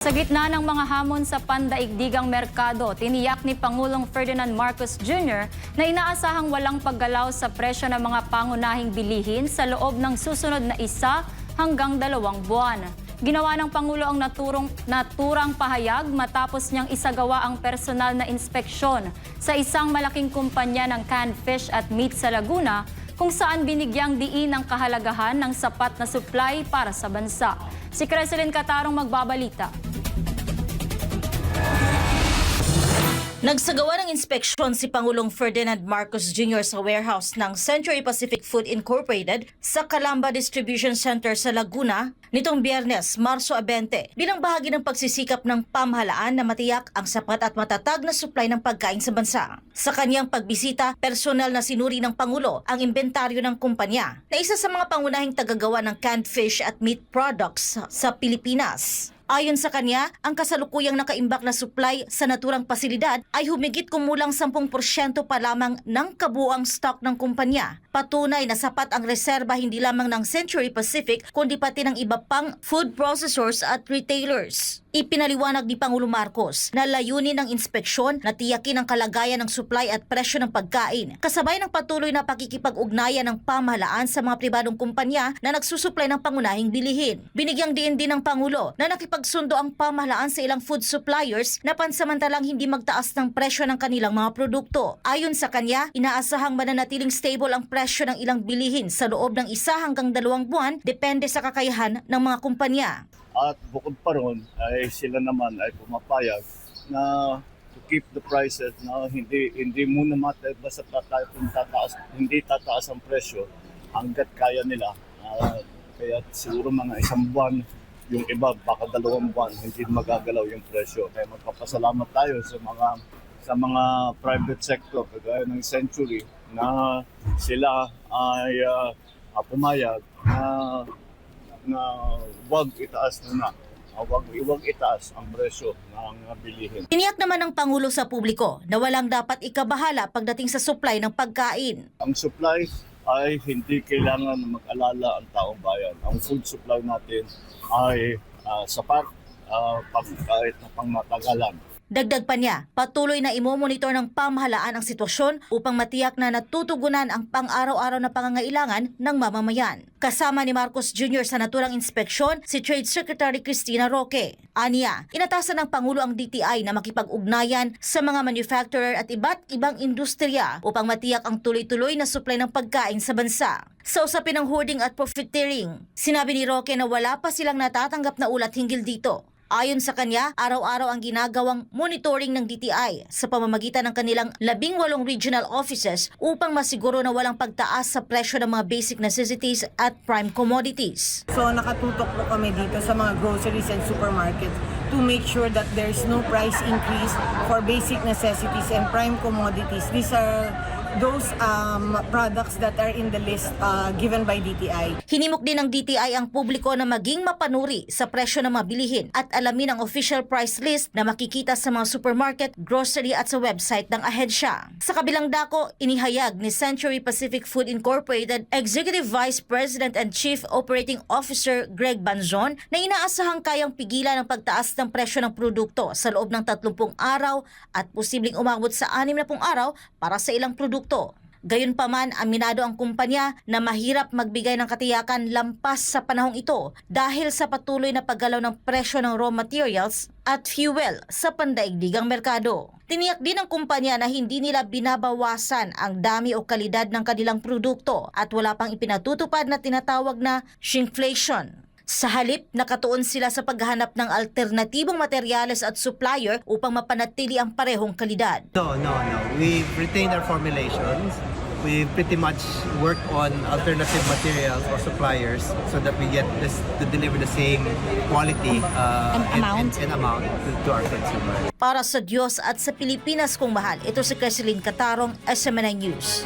Sa gitna ng mga hamon sa pandaigdigang merkado, tiniyak ni Pangulong Ferdinand Marcos Jr. na inaasahang walang paggalaw sa presyo ng mga pangunahing bilihin sa loob ng susunod na 1 hanggang 2 buwan. Ginawa ng Pangulo ang naturang pahayag matapos niyang isagawa ang personal na inspeksyon sa isang malaking kumpanya ng canned fish at meat sa Laguna, kung saan binigyang diin ang kahalagahan ng sapat na supply para sa bansa. Si Creselyn Catarong magbabalita. Nagsagawa ng inspeksyon si Pangulong Ferdinand Marcos Jr. sa warehouse ng Century Pacific Food Incorporated sa Calamba Distribution Center sa Laguna nitong Biyernes, Marso 20, bilang bahagi ng pagsisikap ng pamahalaan na matiyak ang sapat at matatag na supply ng pagkain sa bansa. Sa kanyang pagbisita, personal na sinuri ng Pangulo ang inventaryo ng kumpanya na isa sa mga pangunahing tagagawa ng canned fish at meat products sa Pilipinas. Ayon sa kanya, ang kasalukuyang nakaimbak na supply sa naturang pasilidad ay humigit kumulang 10% pa lamang ng kabuuang stock ng kumpanya. Patunay na sapat ang reserba hindi lamang ng Century Pacific kundi pati ng iba pang food processors at retailers. Ipinaliwanag ni Pangulo Marcos na layunin ng inspeksyon na tiyakin ang kalagayan ng supply at presyo ng pagkain, kasabay ng patuloy na pakikipag-ugnayan ng pamahalaan sa mga pribadong kumpanya na nagsusupply ng pangunahing bilihin. Binigyang diin din ng Pangulo na nakipagsundo ang pamahalaan sa ilang food suppliers na pansamantalang hindi magtaas ng presyo ng kanilang mga produkto. Ayon sa kanya, inaasahang mananatiling stable ang presyo ng ilang bilihin sa loob ng 1 hanggang 2 buwan depende sa kakayahan ng mga kumpanya. At bukod pa ron, ay sila naman ay pumapayag na to keep the prices na hindi muna basta hindi tataas ang presyo hanggat kaya nila. Kaya siguro mga 1 buwan, yung iba baka 2 buwan hindi magagalaw yung presyo. Kaya magpapasalamat tayo sa mga private sector kagaya ng Century na sila ay pumayag na wag itaas muna. Wag itaas ang presyo ng bilihin. Tiniyak naman ng Pangulo sa publiko na walang dapat ikabahala pagdating sa supply ng pagkain. Ang supply ay hindi kailangan mag-alala ang taong bayan. Ang food supply natin ay sapat kahit na pangmatagalan. Dagdag pa niya, patuloy na imomonitor ng pamahalaan ang sitwasyon upang matiyak na natutugunan ang pang-araw-araw na pangangailangan ng mamamayan. Kasama ni Marcos Jr. sa naturang inspeksyon, si Trade Secretary Cristina Roque. Aniya, inatasan ng Pangulo ang DTI na makipag-ugnayan sa mga manufacturer at iba't ibang industriya upang matiyak ang tuloy-tuloy na supply ng pagkain sa bansa. Sa usapin ng hoarding at profiteering, sinabi ni Roque na wala pa silang natatanggap na ulat hinggil dito. Ayon sa kanya, araw-araw ang ginagawang monitoring ng DTI sa pamamagitan ng kanilang 18 regional offices upang masiguro na walang pagtaas sa presyo ng mga basic necessities at prime commodities. So nakatutok po kami dito sa mga groceries and supermarkets to make sure that there's no price increase for basic necessities and prime commodities. These are those products that are in the list given by DTI. Hinimok din ng DTI ang publiko na maging mapanuri sa presyo ng mga bilihin at alamin ang official price list na makikita sa mga supermarket, grocery at sa website ng ahensya. Sa kabilang dako, inihayag ni Century Pacific Food Incorporated Executive Vice President and Chief Operating Officer Greg Banzon na inaasahang kayang pigilan ang pagtaas ng presyo ng produkto sa loob ng 30 araw at posibleng umabot sa 60 araw para sa ilang produkto. Gayunpaman, aminado ang kumpanya na mahirap magbigay ng katiyakan lampas sa panahong ito dahil sa patuloy na paggalaw ng presyo ng raw materials at fuel sa pandaigdigang merkado. Tiniyak din ng kumpanya na hindi nila binabawasan ang dami o kalidad ng kanilang produkto at wala pang ipinatutupad na tinatawag na shrinkflation. Sa halip, nakatuon sila sa paghahanap ng alternatibong materyales at supplier upang mapanatili ang parehong kalidad. No. We've retained our formulations. We pretty much worked on alternative materials or suppliers so that we get this to deliver the same quality and amount to our consumers. Para sa Diyos at sa Pilipinas kung mahal, ito si Creselyn Catarong, SMNI News.